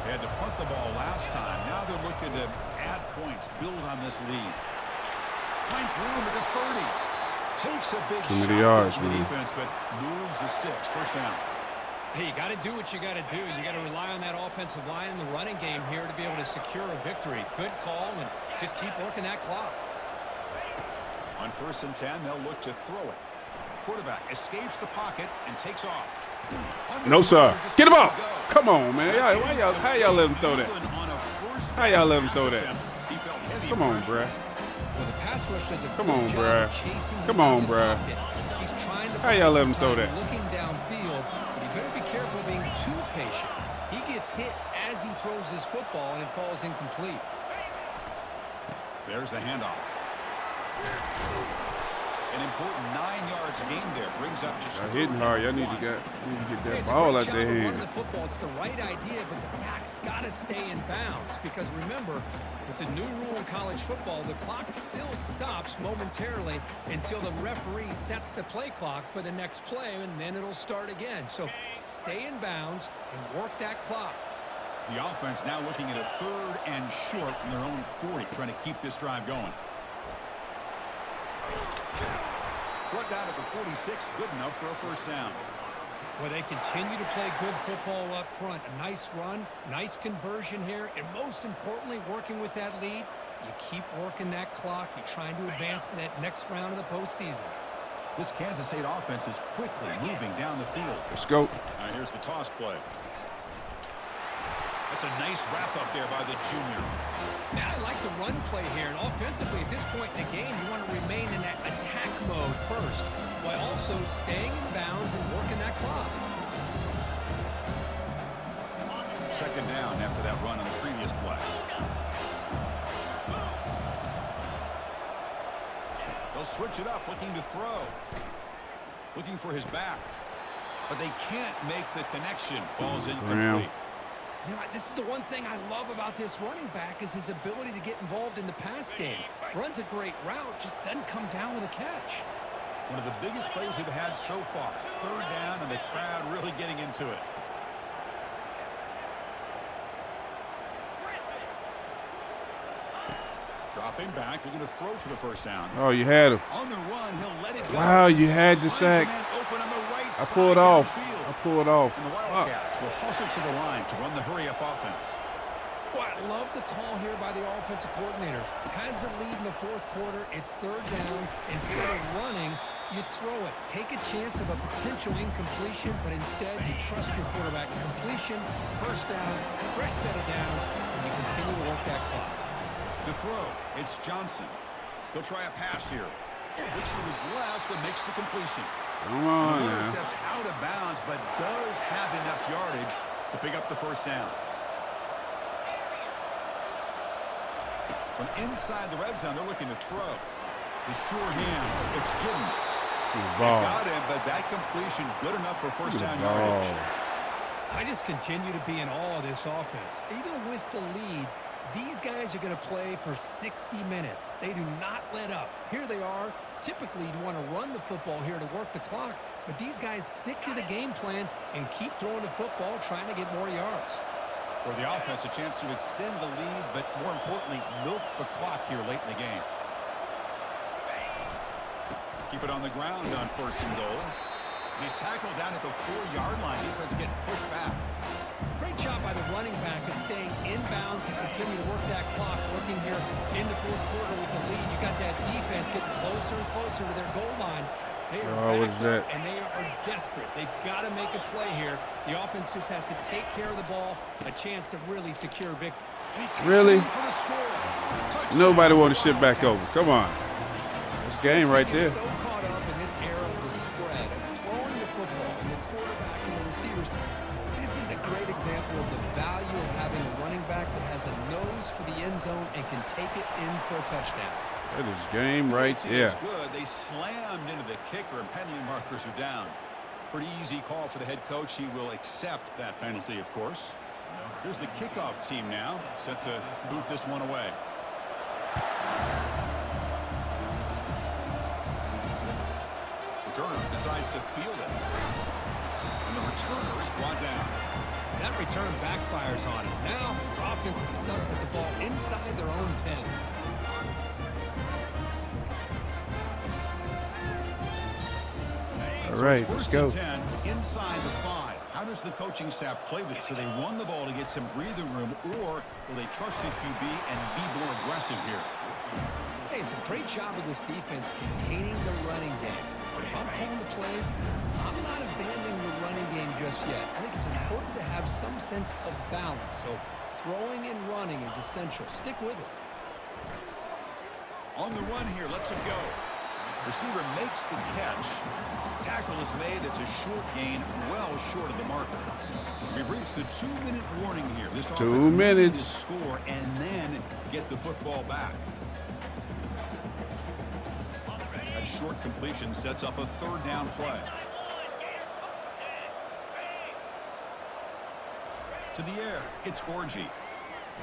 Speaker 2: They had to punt the ball last time. Now they're looking to add points, build on this lead. Finds room at the 30. Takes a big
Speaker 1: Too many
Speaker 2: shot
Speaker 1: yards,
Speaker 2: at the
Speaker 1: man.
Speaker 2: defense, but moves the sticks. First down.
Speaker 3: Hey, you got to do what you got to do. You got to rely on that offensive line in the running game here to be able to secure a victory. Good call, and just keep working that clock.
Speaker 2: On 1st and 10, they'll look to throw it. Quarterback escapes the pocket and takes off.
Speaker 1: No, sir. Get the ball. Come on, man. How y'all let him throw that? How y'all let him throw that? Come on, bruh.
Speaker 3: Well, the pass rush does a
Speaker 1: Come
Speaker 3: good
Speaker 1: on,
Speaker 3: job
Speaker 1: bruh.
Speaker 3: of chasing
Speaker 1: Come
Speaker 3: him
Speaker 1: on,
Speaker 3: out of the
Speaker 1: bruh.
Speaker 3: pocket. He's trying to
Speaker 1: How y'all let him
Speaker 3: buy
Speaker 1: throw
Speaker 3: some
Speaker 1: that?
Speaker 3: time looking downfield, but you better be careful being too patient. He gets hit as he throws his football, and it falls incomplete.
Speaker 2: There's the handoff. An important 9 yards gain there. Brings up just
Speaker 1: Y'all hitting hard. Y'all need to get that
Speaker 3: It's a
Speaker 1: ball
Speaker 3: great
Speaker 1: out
Speaker 3: job
Speaker 1: their
Speaker 3: of running
Speaker 1: hand.
Speaker 3: the football. It's the right idea, but the back's got to stay in bounds. Because remember, with the new rule in college football, the clock still stops momentarily until the referee sets the play clock for the next play, and then it'll start again. So stay in bounds and work that clock.
Speaker 2: The offense now looking at a 3rd and short from their own 40, trying to keep this drive going. Brought down at the 46, good enough for a first down.
Speaker 3: Well, they continue to play good football up front. A nice run, nice conversion here, and most importantly, working with that lead, you keep working that clock. You're trying to advance to that next round of the postseason.
Speaker 2: This Kansas State offense is quickly moving down the field.
Speaker 1: Let's go.
Speaker 2: All right, here's the toss play. That's a nice wrap up there by the junior.
Speaker 3: Now, I like the run play here, and offensively at this point in the game, you want to remain in that attack mode first, while also staying in bounds and working that clock.
Speaker 2: 2nd down after that run on the previous play. They'll switch it up, looking to throw. Looking for his back. But they can't make the connection. Ball's incomplete.
Speaker 3: You know, this is the one thing I love about this running back is his ability to get involved in the pass game. Runs a great route, just doesn't come down with a catch.
Speaker 2: One of the biggest plays we've had so far. 3rd down, and the crowd really getting into it. Dropping back, looking to throw for the first down.
Speaker 1: Oh, you had him.
Speaker 2: On the run, he'll let it go.
Speaker 1: Wow, you had the sack.
Speaker 2: Open on the right
Speaker 1: I
Speaker 2: side
Speaker 1: pulled off.
Speaker 2: downfield.
Speaker 1: I pulled off.
Speaker 2: And the
Speaker 1: Fuck.
Speaker 2: Wildcats will hustle to the line to run the hurry-up offense.
Speaker 3: Well, I love the call here by the offensive coordinator. Has the lead in the 4th quarter. It's 3rd down. Instead of running, you throw it. Take a chance of a potential incompletion, but instead you trust your quarterback. Completion, first down, fresh set of downs, and you continue to work that clock.
Speaker 2: To throw, it's Johnson. He'll try a pass here. Looks to his left and makes the completion.
Speaker 1: Come on
Speaker 2: the runner
Speaker 1: now.
Speaker 2: steps out of bounds, but does have enough yardage to pick up the first down. From inside the red zone, they're looking to throw. The sure hands, it's Giddens.
Speaker 1: Ball.
Speaker 2: Got him, but that completion good enough for first down yardage.
Speaker 4: I just continue to be in awe of this offense. Even with the lead, these guys are going to play for 60 minutes. They do not let up. Here they are. Typically, you'd want to run the football here to work the clock, but these guys stick to the game plan and keep throwing the football, trying to get more yards.
Speaker 2: For the offense, a chance to extend the lead, but more importantly, milk the clock here late in the game. Keep it on the ground on first and goal. And he's tackled down at the 4-yard line. Defense getting pushed back.
Speaker 4: Great job by the running back of staying inbounds to continue to work that clock. Working here in the fourth quarter with the lead. You got that defense getting closer and closer to their goal line. They are backed up, and they are desperate. They've got to make a play here. The offense just has to take care of the ball, a chance to really secure victory.
Speaker 1: Really?
Speaker 2: For the score.
Speaker 1: Nobody want to ship back over. Come on. This game right there.
Speaker 4: So caught up in this era of the spread, throwing the football, and the quarterback and the receivers. This is a great example of the value of having a running back that has a nose for the end zone and can take it in for a touchdown.
Speaker 1: That is game right there.
Speaker 2: Good. They slammed into the kicker, and penalty markers are down. Pretty easy call for the head coach. He will accept that penalty, of course. Here's the kickoff team now, set to boot this one away. Returner decides to field it. And the returner is brought down.
Speaker 4: That return backfires on him. Now, our offense is stuck with the ball inside their own 10.
Speaker 1: All right, let's go.
Speaker 2: 10, inside the 5. How does the coaching staff play this? Do they run the ball to get some breathing room, or will they trust the QB and be more aggressive here?
Speaker 4: Hey, it's a great job of this defense containing the running game. But if I'm calling the plays, I'm not abandoning the running game just yet. I think it's important to have some sense of balance. So throwing and running is essential. Stick with it.
Speaker 2: On the run here, lets him go. Receiver makes the catch. Tackle is made. It's a short gain, well short of the marker. We've reached the 2-minute warning here. This
Speaker 1: 2 minutes.
Speaker 2: To score and then get the football back. That short completion sets up a third down play. To the air, it's Orgy.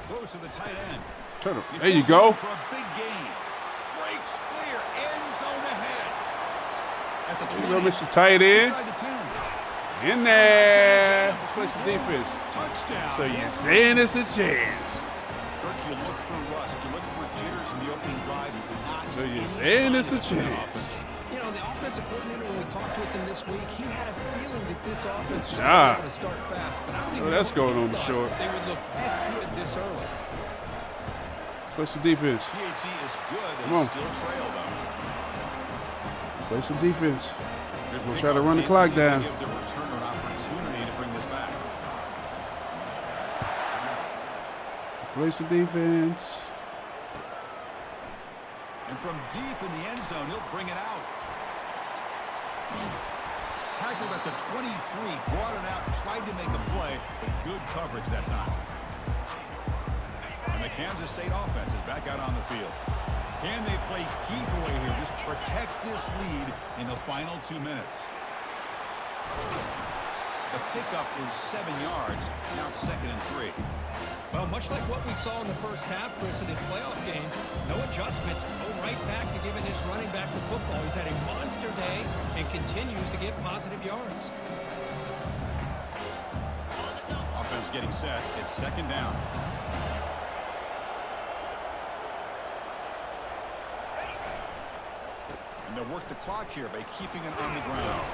Speaker 2: Throws to the tight end.
Speaker 1: Turn it. There you go.
Speaker 2: For a big gain. Breaks clear. End zone ahead. At the 20.
Speaker 1: You go, Mr. Tight End.
Speaker 2: Inside the 10.
Speaker 1: In there. Let's play some defense.
Speaker 2: Touchdown.
Speaker 1: So you're saying it's a chance.
Speaker 2: Kirk, you look for rust. You look for jitters in the opening drive.
Speaker 1: So you're saying it's a chance.
Speaker 4: You know, the offensive coordinator, when we talked with him this week, he had a feeling that this offense was
Speaker 1: job.
Speaker 4: going to start fast. But I don't even
Speaker 1: Oh, that's
Speaker 4: know
Speaker 1: going
Speaker 4: if
Speaker 1: on
Speaker 4: he
Speaker 1: the
Speaker 4: thought
Speaker 1: short.
Speaker 4: they would look this good this early.
Speaker 1: Play some defense.
Speaker 2: PHC is good.
Speaker 1: Come
Speaker 2: They
Speaker 1: on.
Speaker 2: still trail, though.
Speaker 1: Play some defense.
Speaker 2: Here's
Speaker 1: We'll
Speaker 2: the
Speaker 1: try to
Speaker 2: kickoff
Speaker 1: run the
Speaker 2: team.
Speaker 1: clock
Speaker 2: See if they
Speaker 1: down.
Speaker 2: Give the returner an opportunity to bring this back.
Speaker 1: Play some defense.
Speaker 2: And from deep in the end zone, he'll bring it out. Tackled at the 23, brought it out, tried to make a play, but good coverage that time. And the Kansas State offense is back out on the field. Can they play keep away here? Just protect this lead in the final 2 minutes. The pickup is 7 yards. Now it's 2nd and 3.
Speaker 4: Well, much like what we saw in the first half, Chris, in this playoff game, no adjustments. Go right back to giving this running back the football. He's had a monster day and continues to get positive yards.
Speaker 2: Offense getting set. It's 2nd down. And they'll work the clock here by keeping it on the ground.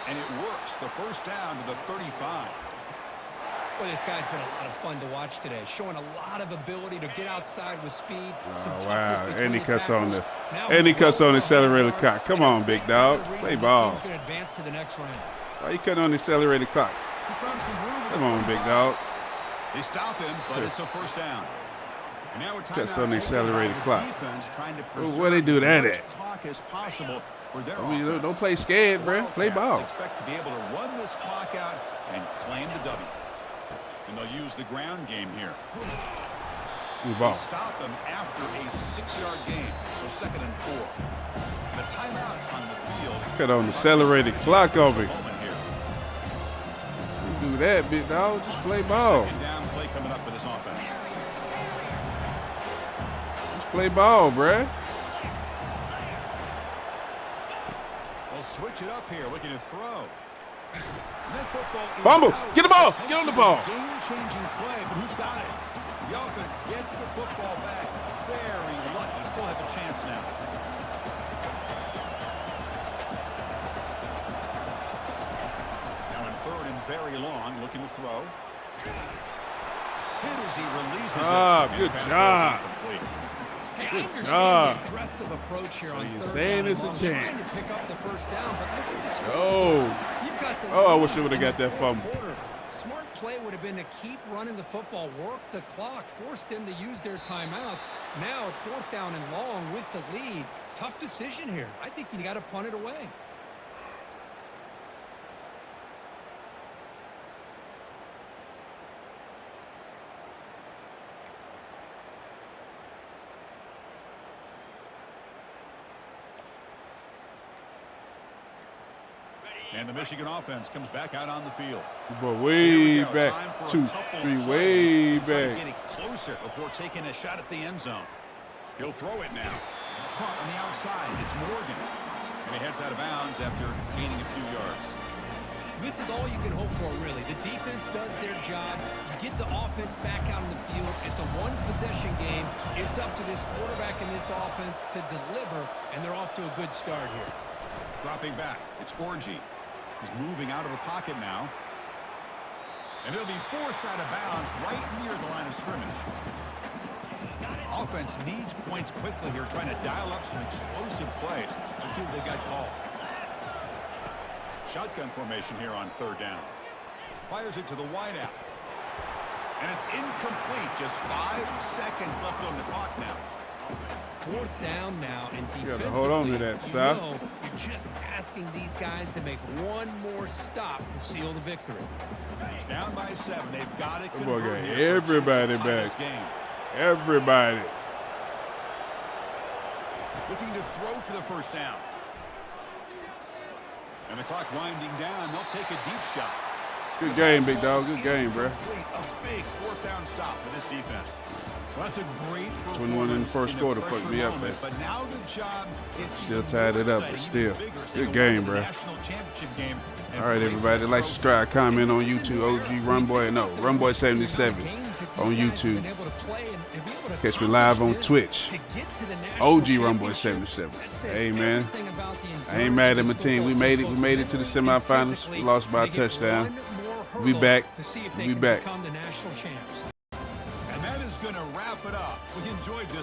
Speaker 2: And it works. The first down to the 35.
Speaker 4: Well, this guy's been a lot of fun to watch today, showing a lot of ability to get outside with speed. Some
Speaker 1: Oh,
Speaker 4: toughness
Speaker 1: wow.
Speaker 4: between
Speaker 1: And he
Speaker 4: the
Speaker 1: cuts on
Speaker 4: tackles.
Speaker 1: the
Speaker 4: Now
Speaker 1: and he
Speaker 4: he's
Speaker 1: cuts on the
Speaker 4: well
Speaker 1: accelerated
Speaker 4: behind
Speaker 1: clock. Come
Speaker 4: yards,
Speaker 1: on,
Speaker 4: and
Speaker 1: big
Speaker 4: a
Speaker 1: dog.
Speaker 4: reason
Speaker 1: Play
Speaker 4: this
Speaker 1: ball.
Speaker 4: team's going to advance to the next round.
Speaker 1: Why you cutting on the accelerated clock?
Speaker 2: He's found some room.
Speaker 1: Come on, big dog.
Speaker 2: They stop him, but it's a first down. And now
Speaker 1: Got some accelerated clock.
Speaker 2: Where
Speaker 1: they do that at?
Speaker 2: Clock as possible for their
Speaker 1: I mean,
Speaker 2: offense.
Speaker 1: don't play scared, bro. Play ball.
Speaker 2: Expect to be able to run this clock out and claim the W. And they'll use the ground game here.
Speaker 1: Ball.
Speaker 2: Stop them after a 6-yard game, so 2nd and 4. The timeout on the field.
Speaker 1: Got on the accelerated clock on me. You do that, big dog. Just play ball.
Speaker 2: Second down play coming up for this offense.
Speaker 1: Just play ball, bruh.
Speaker 2: They'll switch it up here, looking to throw.
Speaker 1: Fumble. Get the ball. Get on the ball.
Speaker 2: Game-changing play, but who's got it? The offense gets the football back. Very lucky. Still have a chance now. Now in 3rd and very long, looking to throw. Hit as he releases it.
Speaker 1: Good job.
Speaker 3: Hey, I
Speaker 1: Good
Speaker 3: understand
Speaker 1: job.
Speaker 3: the aggressive approach here
Speaker 1: So
Speaker 3: on
Speaker 1: you're
Speaker 3: 3rd
Speaker 1: saying
Speaker 3: down
Speaker 1: it's a
Speaker 3: and long, trying
Speaker 1: chance.
Speaker 3: to pick up the 1st down, but look at the score.
Speaker 1: Oh.
Speaker 3: You've got the
Speaker 1: Oh, I
Speaker 3: lead
Speaker 1: wish they would've
Speaker 3: in
Speaker 1: got
Speaker 3: the
Speaker 1: that
Speaker 3: 4th
Speaker 1: fumble.
Speaker 3: quarter. Smart play would have been to keep running the football, work the clock, force them to use their timeouts. Now at 4th down and long with the lead. Tough decision here. I think you got to punt it away.
Speaker 2: And the Michigan offense comes back out on the field.
Speaker 1: Boy, way
Speaker 2: Time
Speaker 1: back.
Speaker 2: for a
Speaker 1: 2,
Speaker 2: couple
Speaker 1: 3,
Speaker 2: of
Speaker 1: way
Speaker 2: plays to try to
Speaker 1: back.
Speaker 2: get it closer before taking a shot at the end zone. He'll throw it now. Caught on the outside. It's Morgan. And he heads out of bounds after gaining a few yards.
Speaker 3: This is all you can hope for, really. The defense does their job. You get the offense back out on the field. It's a one-possession game. It's up to this quarterback and this offense to deliver, and they're off to a good start here.
Speaker 2: Dropping back. It's Orgy. He's moving out of the pocket now. And he'll be forced out of bounds right near the line of scrimmage. Offense needs points quickly here, trying to dial up some explosive plays. Let's see what they've got called. Shotgun formation here on 3rd down. Fires it to the wideout. And it's incomplete. Just 5 seconds left on the clock now.
Speaker 3: 4th down now, and
Speaker 1: gotta
Speaker 3: defensively,
Speaker 1: hold on to that, Seth.
Speaker 3: you're just asking these guys to make one more stop to seal the victory.
Speaker 2: Down by 7. They've got to
Speaker 1: That boy
Speaker 2: convert
Speaker 1: got
Speaker 2: here
Speaker 1: everybody
Speaker 2: to tie this
Speaker 1: back.
Speaker 2: game.
Speaker 1: Everybody.
Speaker 2: Looking to throw for the 1st down. And the clock winding down. They'll take a deep shot.
Speaker 1: Good game, big dog. Good game, bro.
Speaker 2: A big 4th down stop for this defense. Well, that's a great
Speaker 1: 21 in the first quarter fucked me up, man.
Speaker 2: But now the job is
Speaker 1: Still tied it up, but still. Good game, bro.
Speaker 2: National championship game.
Speaker 1: All right, everybody. Like, subscribe, comment on YouTube. OG Runboy. No, Runboy77 on YouTube. Catch me live on Twitch. OG Runboy77. Hey, man. I ain't mad at my team. We made it. We made it to the semifinals. We lost by a touchdown. We back. We back.
Speaker 2: And that is going to wrap it up. We enjoyed this.